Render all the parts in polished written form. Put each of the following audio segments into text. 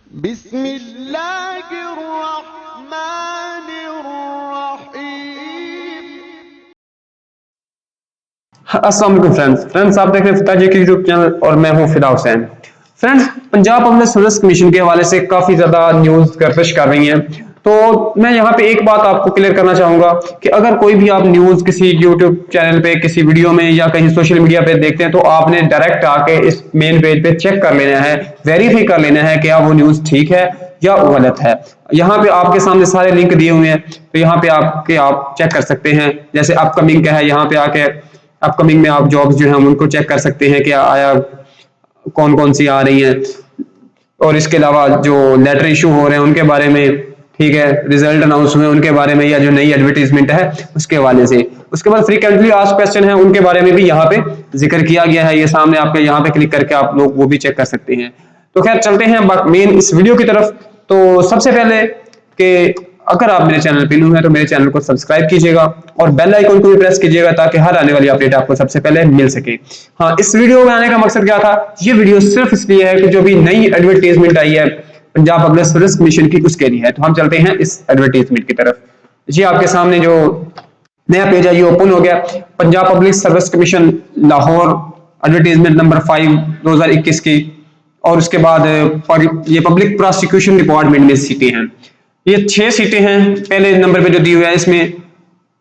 अस्सलाम वालेकुम फ्रेंड्स आप देख रहे हैं फिदा जी के यूट्यूब चैनल और मैं हूं फिदा Hussain. Friends, Punjab public service commission के हवाले से काफी ज्यादा न्यूज गर्दिश कर रही हैं, तो मैं यहाँ पे एक बात आपको क्लियर करना चाहूंगा कि अगर कोई भी आप न्यूज किसी यूट्यूब चैनल पे, किसी वीडियो में या कहीं सोशल मीडिया पे देखते हैं, तो आपने डायरेक्ट आके इस मेन पेज पे चेक कर लेना है, वेरीफाई कर लेना है कि वो न्यूज ठीक है या गलत है। यहाँ पे आपके सामने सारे लिंक दिए हुए हैं, तो यहाँ पे आप चेक कर सकते हैं। जैसे अपकमिंग का है, यहाँ पे आके अपकमिंग में आप जॉब्स जो हैं उनको चेक कर सकते हैं कि आया कौन कौन सी आ रही हैं, और इसके अलावा जो लेटर इशू हो रहे हैं उनके बारे में, ठीक है, रिजल्ट अनाउंस हुए उनके बारे में, या जो नई एडवर्टीजमेंट है उसके हवाले से। उसके बाद फ्रीक्वेंटली आस्क्ड क्वेश्चन है उनके बारे में भी यहाँ पे जिक्र किया गया है, ये सामने आपके यहाँ पे क्लिक करके आप लोग वो भी चेक कर सकते हैं। तो खैर चलते हैं मेन इस वीडियो की तरफ। तो सबसे पहले कि अगर आप मेरे चैनल पे न्यू हैं तो मेरे चैनल को सब्सक्राइब कीजिएगा और बेल आइकन को भी प्रेस कीजिएगा ताकि हर आने वाली अपडेट आपको सबसे पहले मिल सके। हाँ, इस वीडियो में आने का मकसद क्या था, ये वीडियो सिर्फ इसलिए है कि जो भी नई एडवर्टाइजमेंट आई है पंजाब पब्लिक सर्विस कमीशन की, उसके लिए है। तो हम चलते हैं इस एडवर्टाइजमेंट की तरफ। जी, आपके सामने जो नया पेज है ये ओपन हो गया। Punjab public service commission Lahore advertisement number 5 2021 की, और उसके बाद ये पब्लिक प्रोसिक्यूशन डिपार्टमेंट में सीटें हैं। ये 6 सीटें हैं। पहले नंबर पे जो दी हुई है इसमें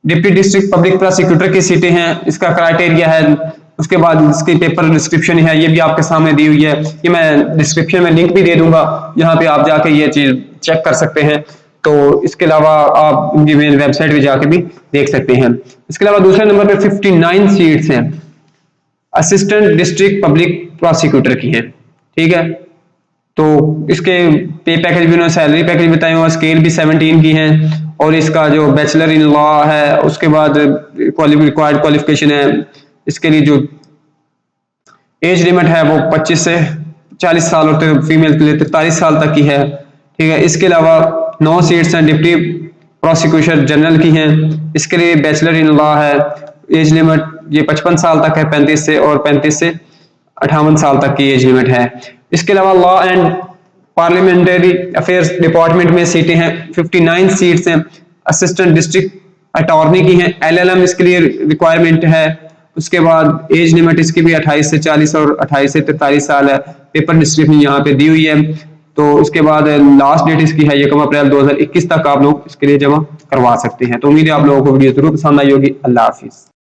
डिप्टी डिस्ट्रिक्ट पब्लिक प्रोसिक्यूटर की सीटें हैं, इसका क्राइटेरिया है। उसके बाद इसकी पेपर डिस्क्रिप्शन है, ये भी आपके सामने दी हुई है। ये मैं डिस्क्रिप्शन में लिंक भी दे दूंगा, यहाँ पे आप जाके ये चीज चेक कर सकते हैं। तो इसके अलावा आप उनकी मेन वेबसाइट पे जाके भी देख सकते हैं। इसके अलावा दूसरे नंबर पे 59 सीट्स हैं असिस्टेंट डिस्ट्रिक्ट पब्लिक प्रोसिक्यूटर की हैं, ठीक है। तो इसके पे पैकेज भी उन्होंने सैलरी पैकेज बताए हुए, स्केल भी 17 की है, और इसका जो बैचलर इन लॉ है, उसके बाद रिक्वायर्ड क्वालिफिकेशन है। इसके लिए जो एज लिमिट है वो 25 से 40 साल और फीमेल के लिए 43 साल तक की है, ठीक है। इसके अलावा 9 सीट्स हैं डिप्टी प्रोसिक्यूटर जनरल की हैं, इसके लिए बैचलर इन लॉ है। एज लिमिट ये 55 साल तक है 35 से, और 35 से 58 साल तक की एज लिमिट है। इसके अलावा law and parliamentary affairs department में सीटें हैं, 59 सीट्स हैं असिस्टेंट डिस्ट्रिक्ट अटॉर्नी की हैं। एलएलएम इसके लिए रिक्वायरमेंट है। उसके बाद एज लिमिट इसकी भी 28 से 40 और 28 से 43 साल है। पेपर डिस्क्रिप्शन यहाँ पे दी हुई है। तो उसके बाद लास्ट डेट इसकी है 1 अप्रैल 2021 तक आप लोग इसके लिए जमा करवा सकते हैं। तो उम्मीद है आप लोगों को वीडियो जरूर पसंद आई होगी। अल्लाह हाफिज।